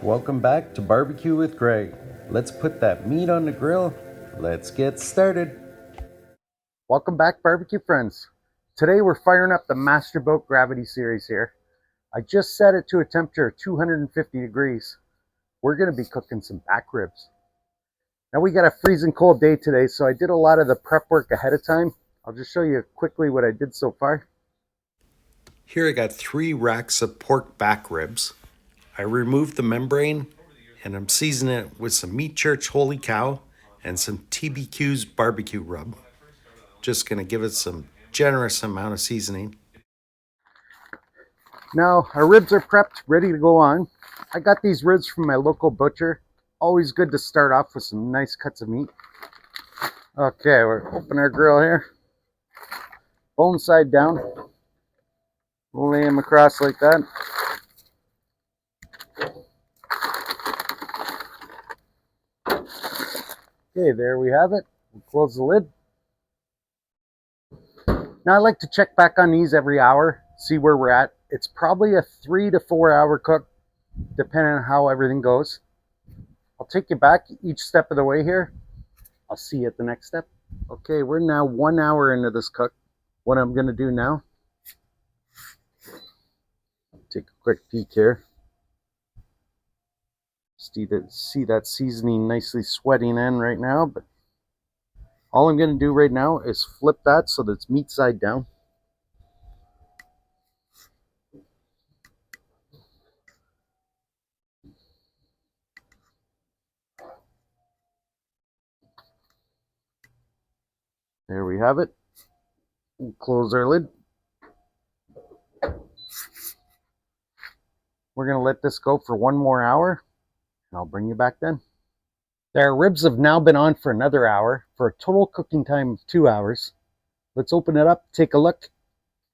Welcome back to Barbecue with Greg. Let's put that meat on the grill. Let's get started. Welcome back, barbecue friends. Today we're firing up the Masterbuilt Gravity Series here. I just set it to a temperature of 250 degrees. We're going to be cooking some back ribs. Now we got a freezing cold day today, so I did a lot of the prep work ahead of time. I'll just show you quickly what I did so far. Here I got 3 racks of pork back ribs. I removed the membrane and I'm seasoning it with some Meat Church Holy Cow and some TBQ's barbecue rub. Just gonna give it some generous amount of seasoning. Now our ribs are prepped, ready to go on. I got these ribs from my local butcher. Always good to start off with some nice cuts of meat. Okay, we're opening our grill here. Bone side down. Lay them across like that. Okay, there we have it. We'll close the lid. Now I like to check back on these every hour, see where we're at. It's probably a 3 to 4 hour cook, depending on how everything goes. I'll take you back each step of the way here. I'll see you at the next step. Okay, we're now 1 hour into this cook. What I'm gonna do now, take a quick peek here. See that seasoning nicely sweating in right now, but all I'm going to do right now is flip that so that it's meat side down. There we have it. We'll close our lid. We're going to let this go for 1 more hour, and I'll bring you back then. Our ribs have now been on for another hour for a total cooking time of 2 hours. Let's open it up, take a look,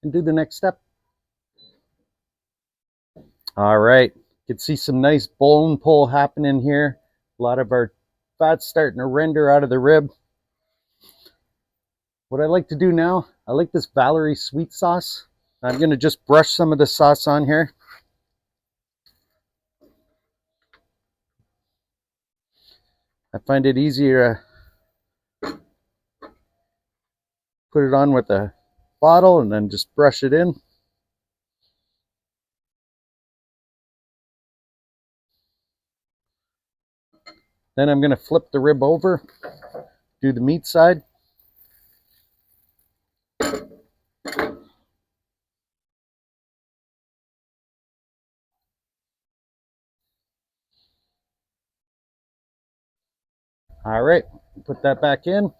and do the next step. All right, you can see some nice bone pull happening here. A lot of our fat's starting to render out of the rib. What I like to do now, I like this Valerie sweet sauce. I'm going to just brush some of the sauce on here. I find it easier to put it on with a bottle and then just brush it in. Then I'm going to flip the rib over, do the meat side. All right, put that back in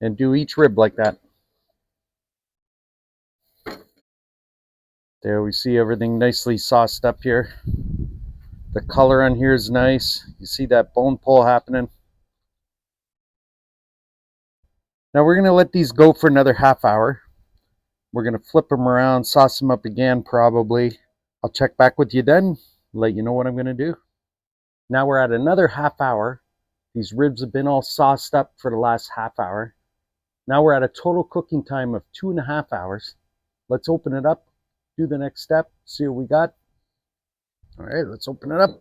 and do each rib like that. There we see everything nicely sauced up here. The color on here is nice. You see that bone pull happening. Now we're going to let these go for another half hour. We're going to flip them around, sauce them up again probably. I'll check back with you then, let you know what I'm going to do. Now we're at another half hour. These ribs have been all sauced up for the last half hour. Now we're at a total cooking time of 2.5 hours. Let's open it up, do the next step, see what we got. All right, let's open it up.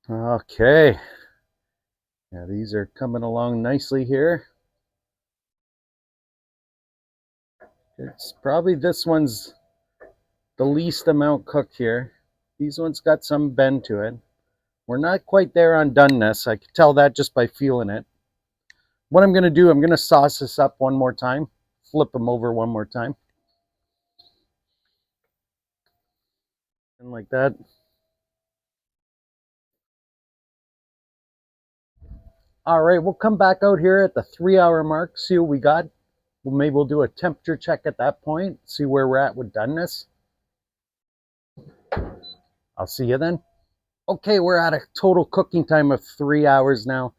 Okay. Yeah, these are coming along nicely here. It's probably this one's the least amount cooked here. These ones got some bend to it. We're not quite there on doneness. I can tell that just by feeling it. What I'm going to do, I'm going to sauce this up one more time. Flip them over one more time. And like that. All right, we'll come back out here at the 3 hour mark, see what we got. Maybe we'll do a temperature check at that point, see where we're at with doneness. I'll see you then. Okay, we're at a total cooking time of 3 hours now.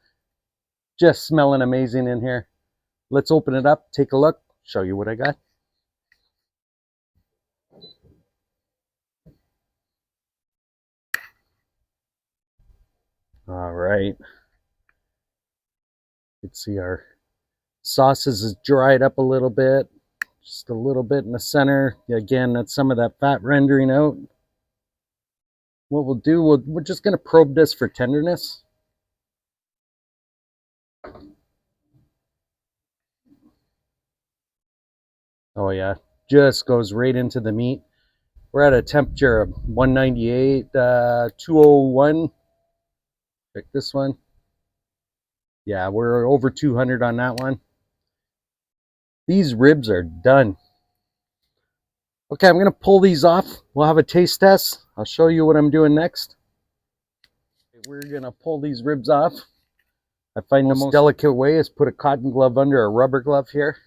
Just smelling amazing in here. Let's open it up, take a look, show you what I got. All right. You can see our sauces is dried up a little bit. Just a little bit in the center. Again, that's some of that fat rendering out. what we'll do, we're just going to probe this for tenderness. Oh yeah, just goes right into the meat. We're at a temperature of 198, 201. Pick this one. Yeah, we're over 200 on that one. These ribs are done. Okay, I'm going to pull these off. We'll have a taste test. I'll show you what I'm doing next. We're going to pull these ribs off. I find the most delicate way is put a cotton glove under a rubber glove here.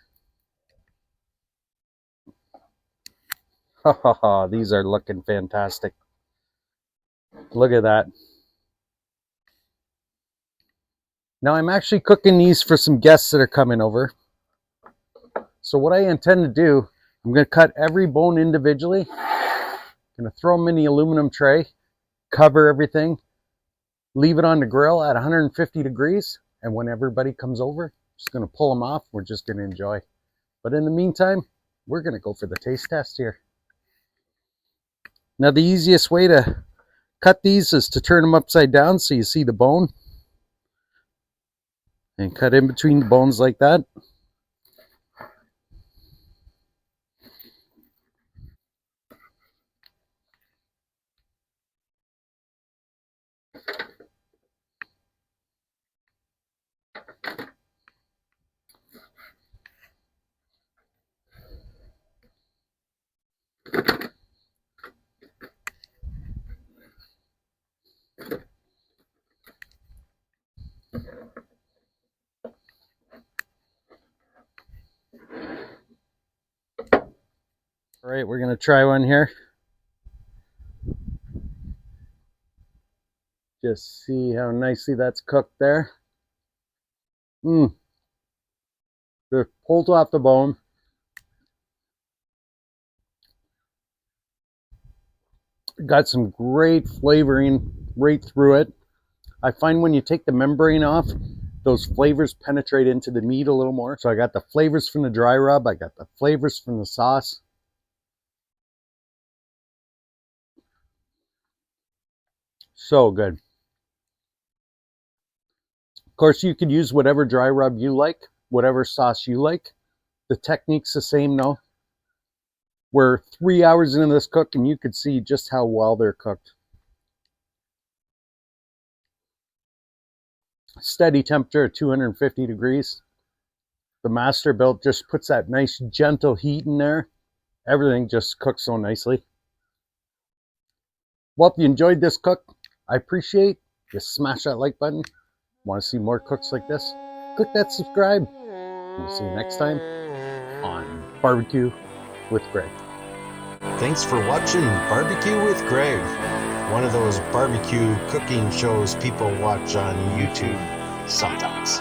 These are looking fantastic. Look at that. Now I'm actually cooking these for some guests that are coming over. So what I intend to do, I'm going to cut every bone individually. I'm going to throw them in the aluminum tray, cover everything, leave it on the grill at 150 degrees. And when everybody comes over, I'm just going to pull them off. We're just going to enjoy. But in the meantime, we're going to go for the taste test here. Now the easiest way to cut these is to turn them upside down so you see the bone. And cut in between the bones like that. All right, we're going to try one here. Just see how nicely that's cooked there. Just pulled off the bone. Got some great flavoring right through it. I find when you take the membrane off, those flavors penetrate into the meat a little more. So I got the flavors from the dry rub. I got the flavors from the sauce. So good. Of course, you could use whatever dry rub you like, whatever sauce you like. The technique's the same though. We're 3 hours into this cook and you could see just how well they're cooked. Steady temperature at 250 degrees. The Masterbuilt just puts that nice gentle heat in there. Everything just cooks so nicely. Well, if you enjoyed this cook, I appreciate you smash that like button. Want to see more cooks like this? Click that subscribe. We'll see you next time on Barbecue with Greg. Thanks for watching Barbecue with Greg, one of those barbecue cooking shows people watch on YouTube sometimes.